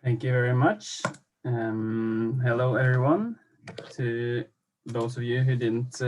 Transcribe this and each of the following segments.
Thank you very much. Hello, everyone. To those of you who didn't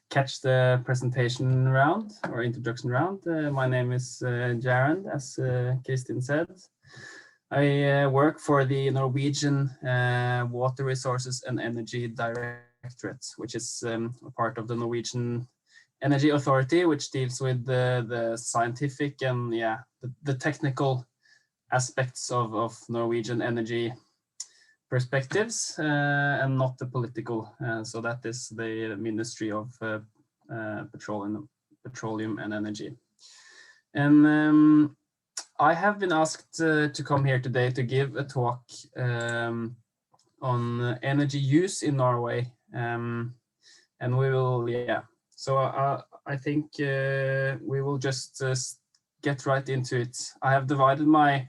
catch the presentation round or introduction round, my name is Jarand, as Kristin said. I work for the Norwegian Water Resources and Energy Directorate, which is a part of the Norwegian Energy Authority, which deals with the scientific and the technical aspects of Norwegian energy perspectives and not the political. So that is the Ministry of Petroleum and Energy. And I have been asked to come here today to give a talk on energy use in Norway. And we will, So I think we will just get right into it. I have divided my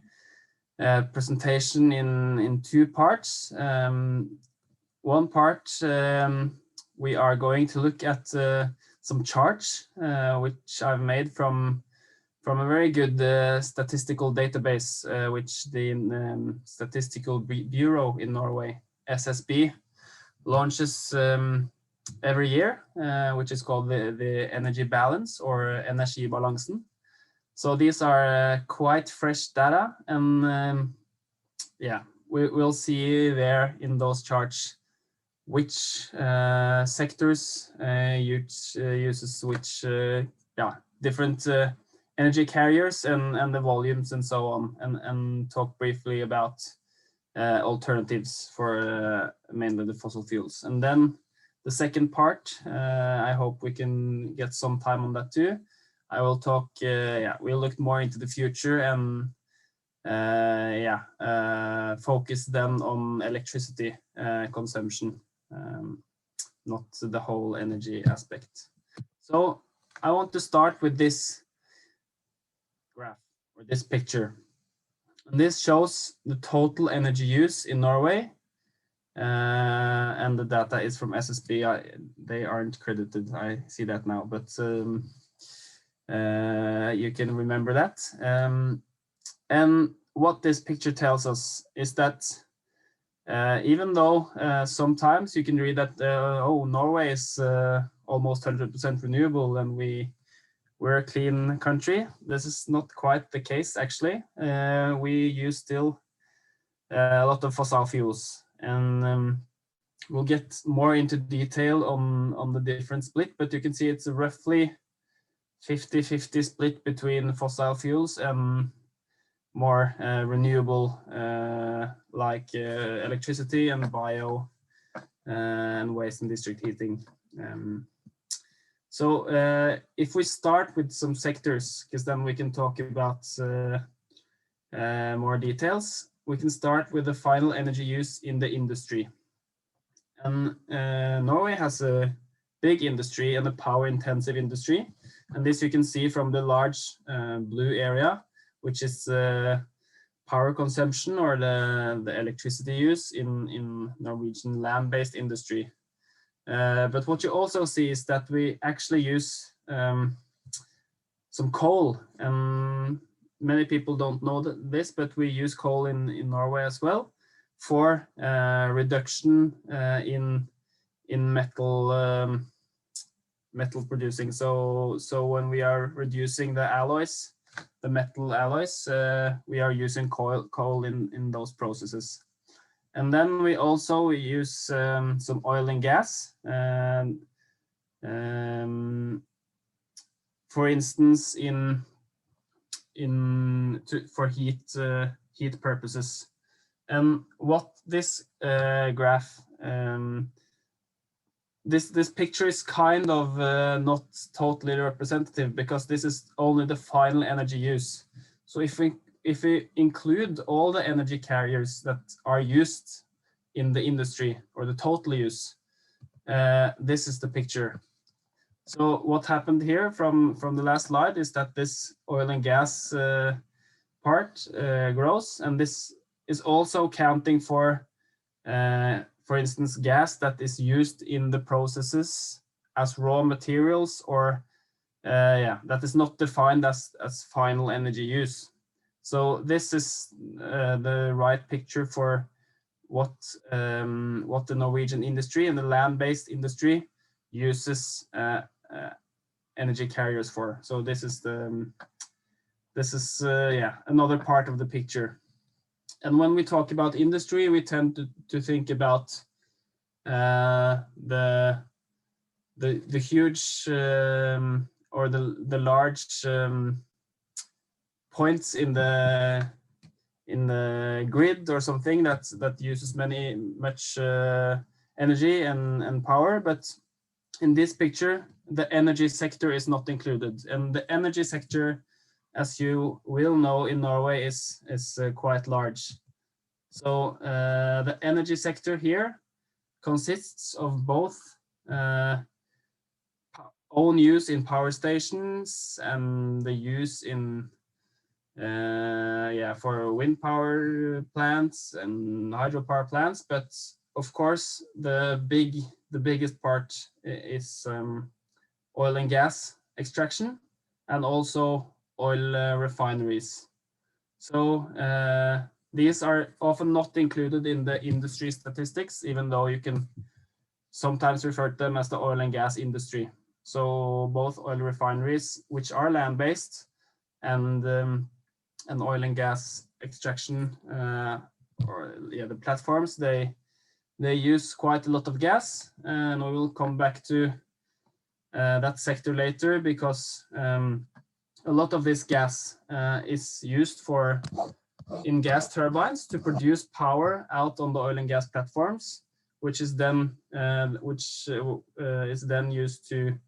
presentation in two parts. One part, we are going to look at some charts which I've made from a very good statistical database which the Statistical Bureau in Norway, SSB, launches every year, which is called the Energy Balance or Energibalansen. So these are quite fresh data, and we'll see there in those charts which sectors uses which different energy carriers and the volumes and so on, and talk briefly about alternatives for mainly the fossil fuels. And then the second part, I hope we can get some time on that too. I will talk, we'll look more into the future and focus then on electricity consumption, not the whole energy aspect. So I want to start with this graph or this picture. And this shows the total energy use in Norway, and the data is from SSB. They aren't credited, I see that now, but you can remember that. And what this picture tells us is that even though sometimes you can read that Norway is almost 100% renewable and we're a clean country, this is not quite the case actually. We use still a lot of fossil fuels, and we'll get more into detail on the different split, but you can see it's roughly 50-50 split between fossil fuels and more renewable like electricity and bio and waste and district heating. So if we start with some sectors, because then we can talk about more details, we can start with the final energy use in the industry. And Norway has a big industry and a power-intensive industry. And this you can see from the large blue area, which is power consumption or the electricity use in Norwegian land-based industry. But what you also see is that we actually use some coal, and many people don't know this, but we use coal in Norway as well for reduction in metal metal producing. So when we are reducing the alloys, the metal alloys, we are using coal in those processes. And then we also use some oil and gas. For instance, for heat purposes. And what this graph, this picture is kind of not totally representative, because this is only the final energy use. So if we include all the energy carriers that are used in the industry, or the total use, this is the picture. So what happened here from the last slide is that this oil and gas part grows, and this is also counting for instance, gas that is used in the processes as raw materials, or that is not defined as final energy use. So this is the right picture for what the Norwegian industry and the land-based industry uses energy carriers for. So this is yeah, another part of the picture. And when we talk about industry, we tend to think about the huge or the large points in the grid or something that uses much energy and power. But in this picture, the energy sector is not included, and the energy sector, as you will know, in Norway is quite large. So the energy sector here consists of both own use in power stations and the use in yeah, for wind power plants and hydropower plants. But of course, the biggest part is oil and gas extraction, and also oil refineries. So these are often not included in the industry statistics, even though you can sometimes refer to them as the oil and gas industry. So both oil refineries, which are land-based, and oil and gas extraction, or yeah, the platforms, they use quite a lot of gas, and we will come back to that sector later, because a lot of this gas is used in gas turbines to produce power out on the oil and gas platforms, which is then used to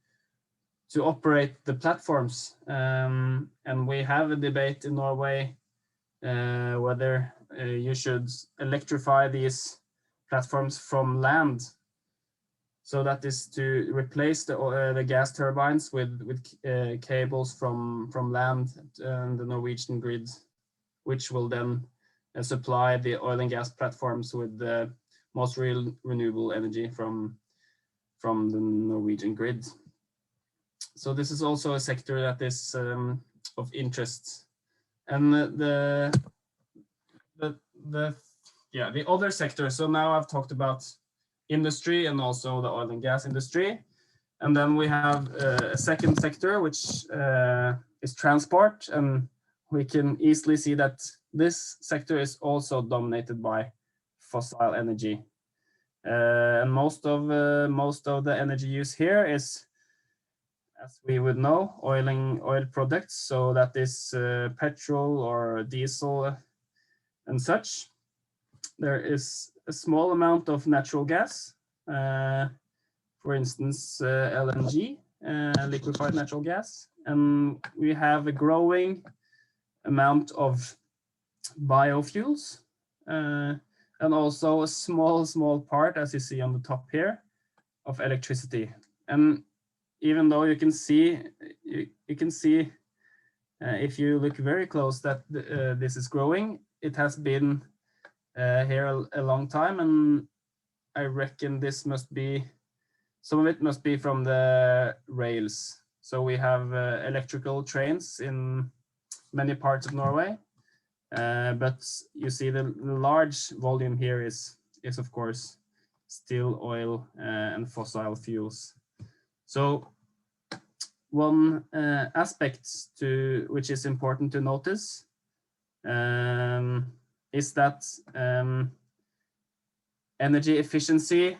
operate the platforms. And we have a debate in Norway whether you should electrify these platforms from land. So that is to replace the gas turbines with cables from land and the Norwegian grid, which will then supply the oil and gas platforms with the most renewable energy from the Norwegian grid. So this is also a sector that is of interest. And the other sector. So now I've talked about industry and also the oil and gas industry. And then we have a second sector, which is transport. And we can easily see that this sector is also dominated by fossil energy. And most of the energy use here is, as we would know, oil products. So that is petrol or diesel and such. There is a small amount of natural gas, for instance, LNG, liquefied natural gas. And we have a growing amount of biofuels, and also a small part, as you see on the top here, of electricity. And even though you can see if you look very close that this is growing, it has been here a long time, and I reckon this must be, some of it must be from the rails. So we have electrical trains in many parts of Norway, but you see the large volume here is of course still oil and fossil fuels. So one aspect which is important to notice is that energy efficiency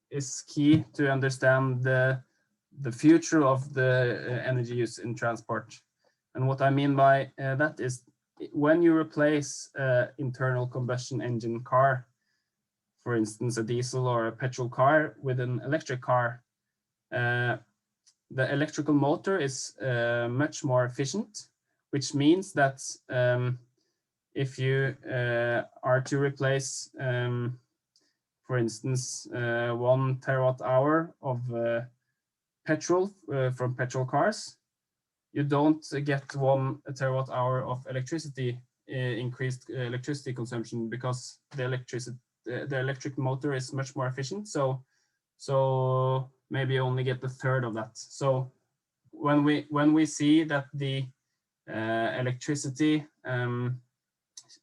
is key to understand the future of the energy use in transport. And what I mean by that is, when you replace internal combustion engine car, for instance, a diesel or a petrol car, with an electric car, the electrical motor is much more efficient, which means that if you are to replace, for instance, 1 terawatt hour of petrol from petrol cars, you don't get 1 terawatt hour of electricity, increased electricity consumption, because the electric motor is much more efficient. So maybe only get a third of that. So when we see that the electricity,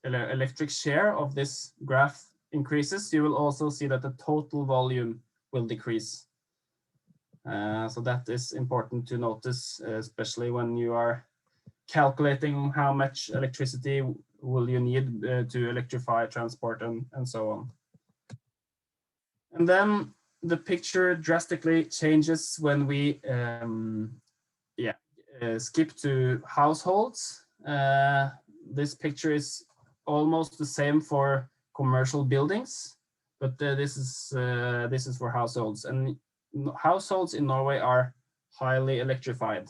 electric share of this graph increases, you will also see that the total volume will decrease. So that is important to notice, especially when you are calculating how much electricity will you need to electrify transport and so on. And then the picture drastically changes when we skip to households. This picture is almost the same for commercial buildings, but this is for households, and households in Norway are highly electrified.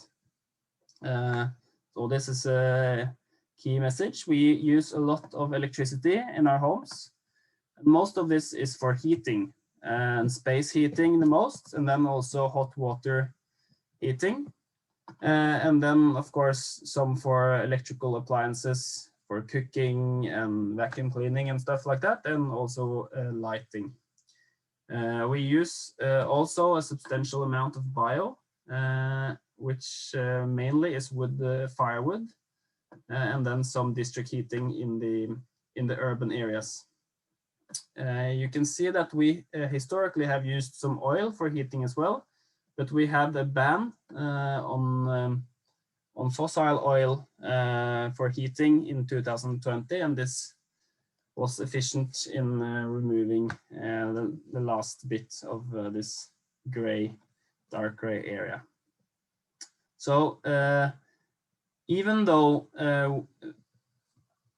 So this is a key message. We use a lot of electricity in our homes. Most of this is for heating, and space heating the most, and then also hot water heating. And then, of course, some for electrical appliances, for cooking and vacuum cleaning and stuff like that, and also lighting. We use also a substantial amount of bio, which mainly is wood firewood, and then some district heating in the urban areas. You can see that we historically have used some oil for heating as well, but we had a ban on fossil oil for heating in 2020, and this was efficient in removing the last bit of this dark gray area. So even though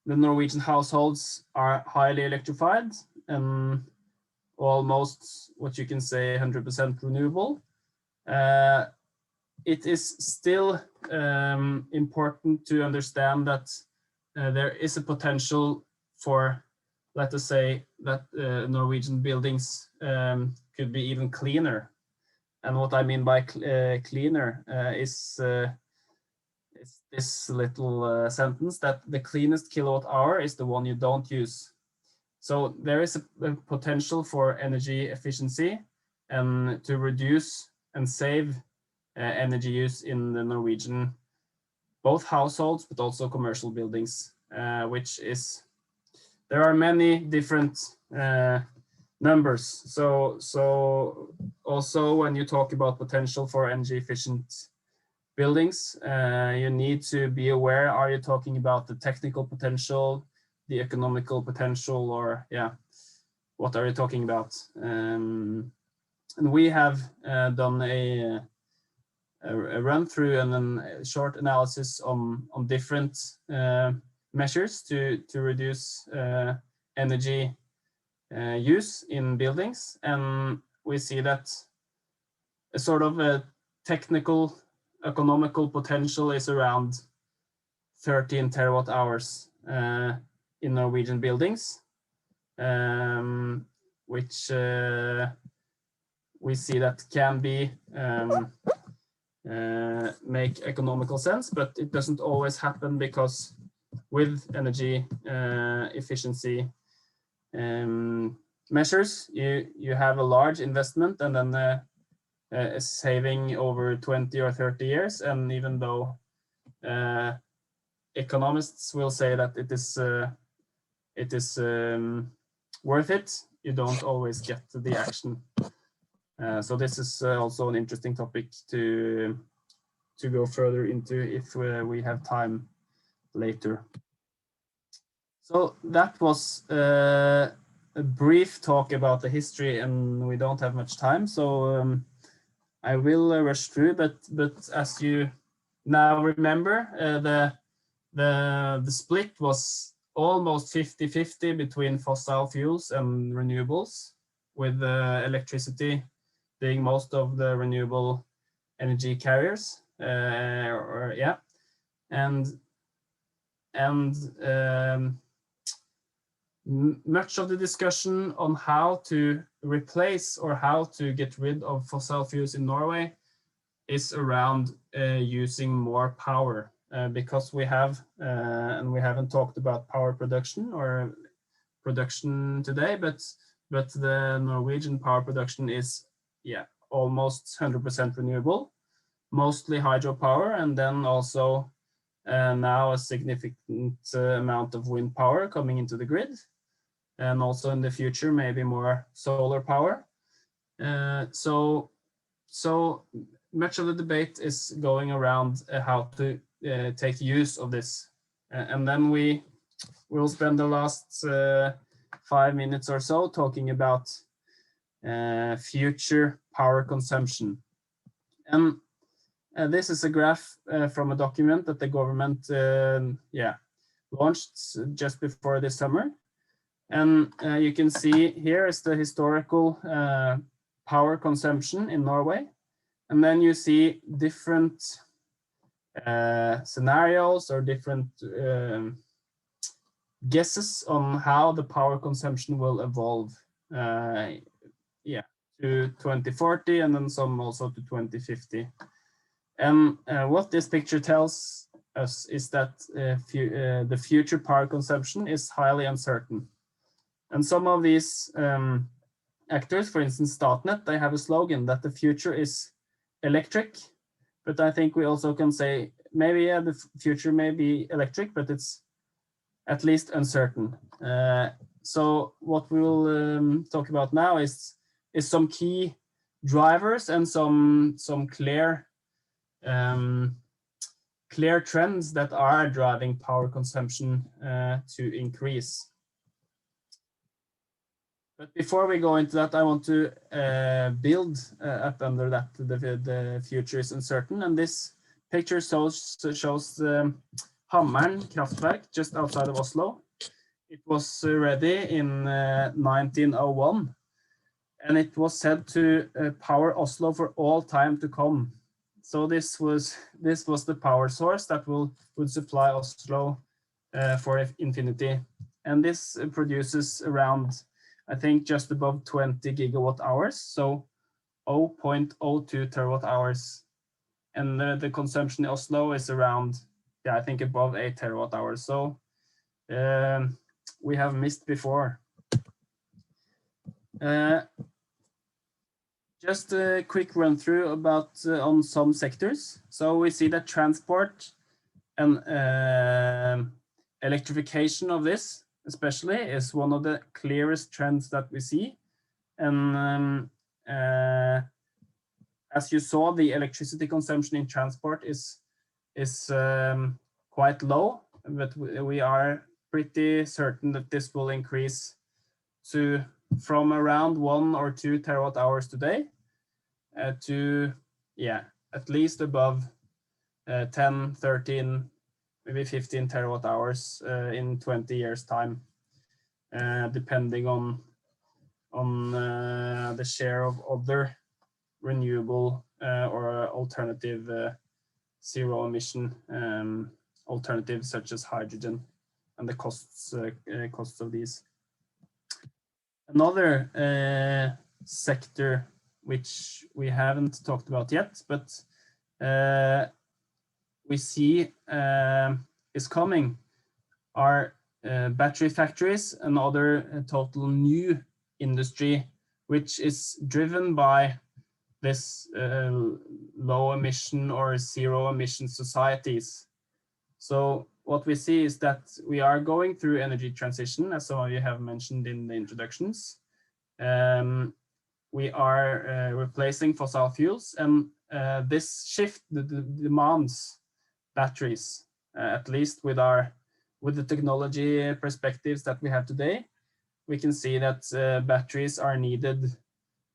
the Norwegian households are highly electrified and almost what you can say 100% renewable, it is still important to understand that there is a potential for, let us say, that Norwegian buildings could be even cleaner. And what I mean by cleaner is this little sentence that the cleanest kilowatt hour is the one you don't use. So there is a potential for energy efficiency and to reduce and save energy use in the Norwegian, both households, but also commercial buildings, which is, there are many different numbers. So also when you talk about potential for energy efficient buildings, you need to be aware, are you talking about the technical potential, the economical potential, or what are you talking about? And we have done a run through and then a short analysis on different measures to reduce energy use in buildings, and we see that a sort of a technical economical potential is around 13 terawatt hours in Norwegian buildings, which we see that can be make economical sense, but it doesn't always happen because with energy efficiency measures, you have a large investment and then a saving over 20 or 30 years. And even though economists will say that it is worth it, you don't always get the action. So this is also an interesting topic to go further into if we have time later. So that was a brief talk about the history, and we don't have much time, so I will rush through. But as you now remember, the split was almost 50-50 between fossil fuels and renewables, with electricity being most of the renewable energy carriers, much of the discussion on how to replace or how to get rid of fossil fuels in Norway is around using more power, because we have, and we haven't talked about power production or production today, but the Norwegian power production is almost 100% renewable, mostly hydropower, and then also now a significant amount of wind power coming into the grid, and also in the future maybe more solar power. So much of the debate is going around how to take use of this, and then we will spend the last 5 minutes or so talking about future power consumption. And this is a graph from a document that the government launched just before this summer. And you can see here is the historical power consumption in Norway. And then you see different scenarios or different guesses on how the power consumption will evolve to 2040 and then some also to 2050. And what this picture tells us is that the future power consumption is highly uncertain. And some of these actors, for instance, Statnett, they have a slogan that the future is electric, but I think we also can say maybe the future may be electric, but it's at least uncertain. So what we will talk about now is some key drivers and some clear trends that are driving power consumption to increase. But before we go into that, I want to build up under that the future is uncertain. And this picture shows Hammeren Kraftwerk just outside of Oslo. It was ready in 1901, and it was said to power Oslo for all time to come. So this was the power source that would supply Oslo for infinity, and this produces around, I think, just above 20 gigawatt hours, so 0.02 terawatt hours, and the consumption in Oslo is around, I think, above 8 terawatt hours. So we have missed before. Just a quick run through about on some sectors. So we see that transport and electrification of this especially is one of the clearest trends that we see. And as you saw, the electricity consumption in transport is quite low, but we are pretty certain that this will increase from around 1 or 2 terawatt hours today to at least above 10, 13, maybe 15 terawatt hours in 20 years time, depending on the share of other renewable or alternative zero emission alternatives such as hydrogen and the costs of these. Another sector which we haven't talked about yet, but we see is coming are battery factories and other total new industry, which is driven by this low emission or zero emission societies. So what we see is that we are going through energy transition, as some of you have mentioned in the introductions. We are replacing fossil fuels, and this shift demands batteries, at least with the technology perspectives that we have today. We can see that batteries are needed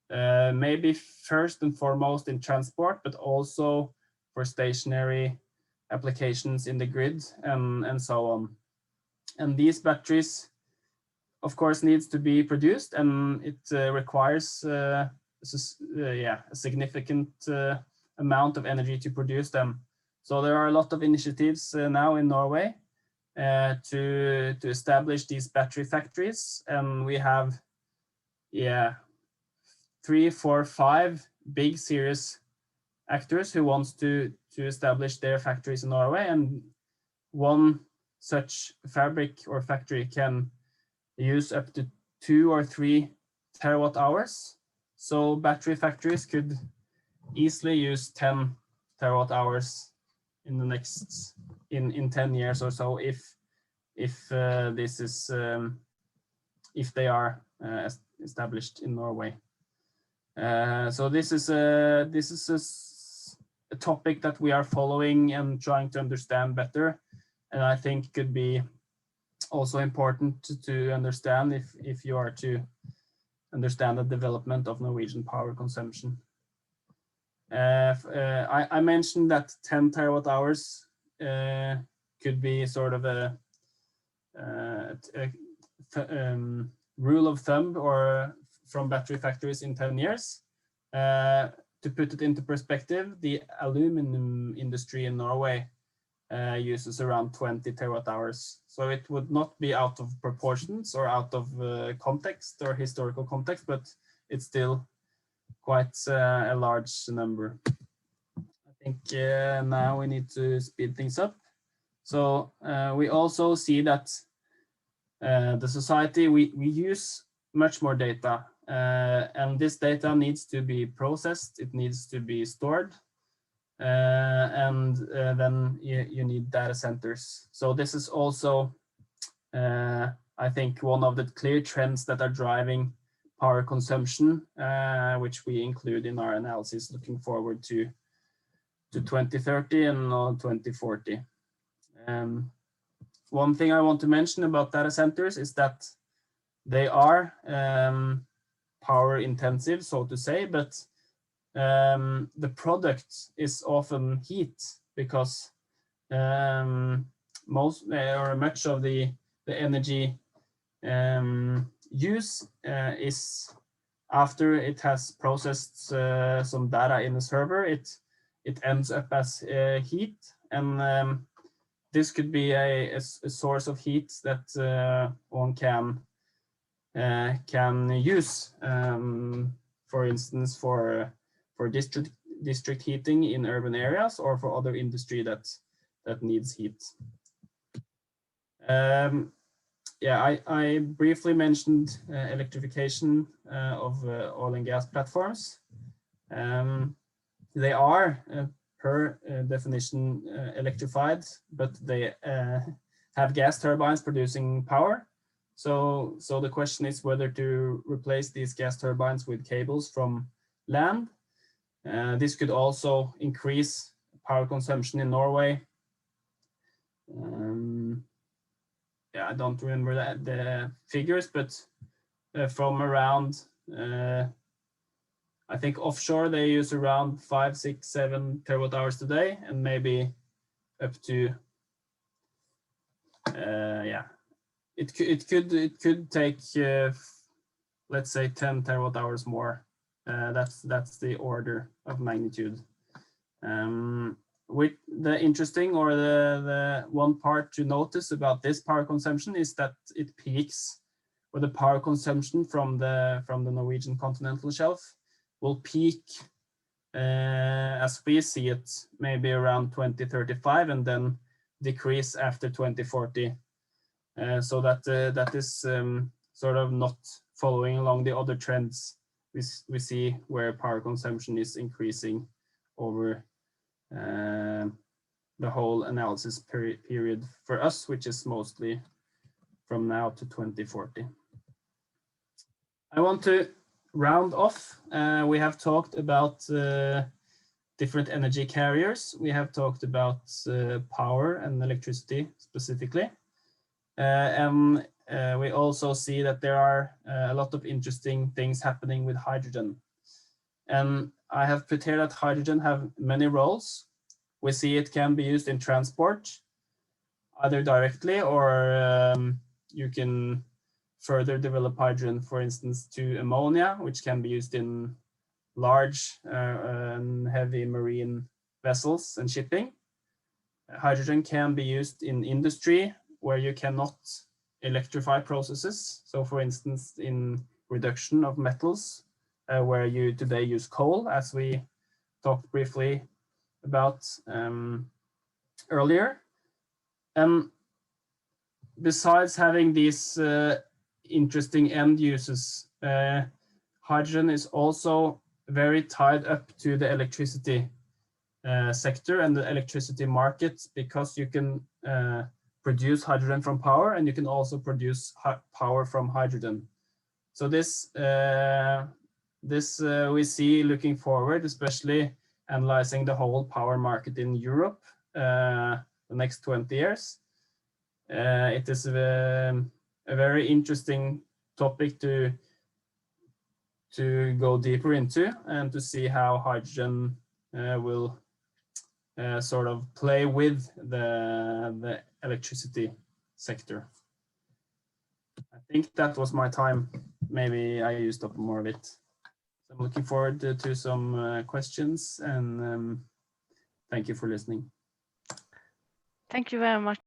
maybe first and foremost in transport, but also for stationary applications in the grid and so on. And these batteries, of course, needs to be produced, and it requires a significant amount of energy to produce them. So there are a lot of initiatives now in Norway to establish these battery factories, and we have 3, 4, 5 big serious actors who wants to establish their factories in Norway, and one such fabric or factory can use up to 2 or 3 terawatt hours. So battery factories could easily use 10 terawatt hours in the next in 10 years or so, if this is if they are established in Norway. So this is a topic that we are following and trying to understand better, and I think could be also important to understand if you are to understand the development of Norwegian power consumption. I mentioned that 10 terawatt hours could be sort of a rule of thumb or from battery factories in 10 years. To put it into perspective, the aluminum industry in Norway uses around 20 terawatt hours. So it would not be out of proportions or out of context or historical context, but it's still quite a large number. I think now we need to speed things up. So we also see that the society, we use much more data, and this data needs to be processed, it needs to be stored, and then you need data centers. So this is also, I think, one of the clear trends that are driving power consumption, which we include in our analysis looking forward to 2030 and 2040. One thing I want to mention about data centers is that they are power intensive, so to say, but the product is often heat, because most or much of the energy use is after it has processed some data in the server, it ends up as heat, and this could be a source of heat that one can use, for instance, for district heating in urban areas, or for other industry that needs heat. Yeah, I briefly mentioned electrification of oil and gas platforms. They are per definition electrified, but they have gas turbines producing power. So the question is whether to replace these gas turbines with cables from land. This could also increase power consumption in Norway. Yeah, I don't remember the figures, but from around, I think offshore they use around 5, 6, 7 terawatt hours today, and maybe up to yeah, it could take let's say 10 terawatt hours more. That's the order of magnitude. With the interesting, or the one part to notice about this power consumption is that it peaks, or the power consumption from the Norwegian continental shelf will peak as we see it, maybe around 2035, and then decrease after 2040. So that is sort of not following along the other trends we see, where power consumption is increasing over the whole analysis period for us, which is mostly from now to 2040. I want to round off. We have talked about different energy carriers. We have talked about power and electricity specifically. And we also see that there are a lot of interesting things happening with hydrogen. And I have put here that hydrogen have many roles. We see it can be used in transport, either directly, or you can further develop hydrogen, for instance, to ammonia, which can be used in large and heavy marine vessels and shipping. Hydrogen can be used in industry where you cannot electrify processes. So for instance, in reduction of metals, where you today use coal, as we talked briefly about earlier. And besides having these interesting end uses, hydrogen is also very tied up to the electricity sector and the electricity market, because you can produce hydrogen from power, and you can also produce power from hydrogen. So this we see looking forward, especially analyzing the whole power market in Europe the next 20 years. It is a very interesting topic to go deeper into, and to see how hydrogen will sort of play with the electricity sector. I think that was my time. Maybe I used up more of it. So I'm looking forward to some questions, and thank you for listening. Thank you very much.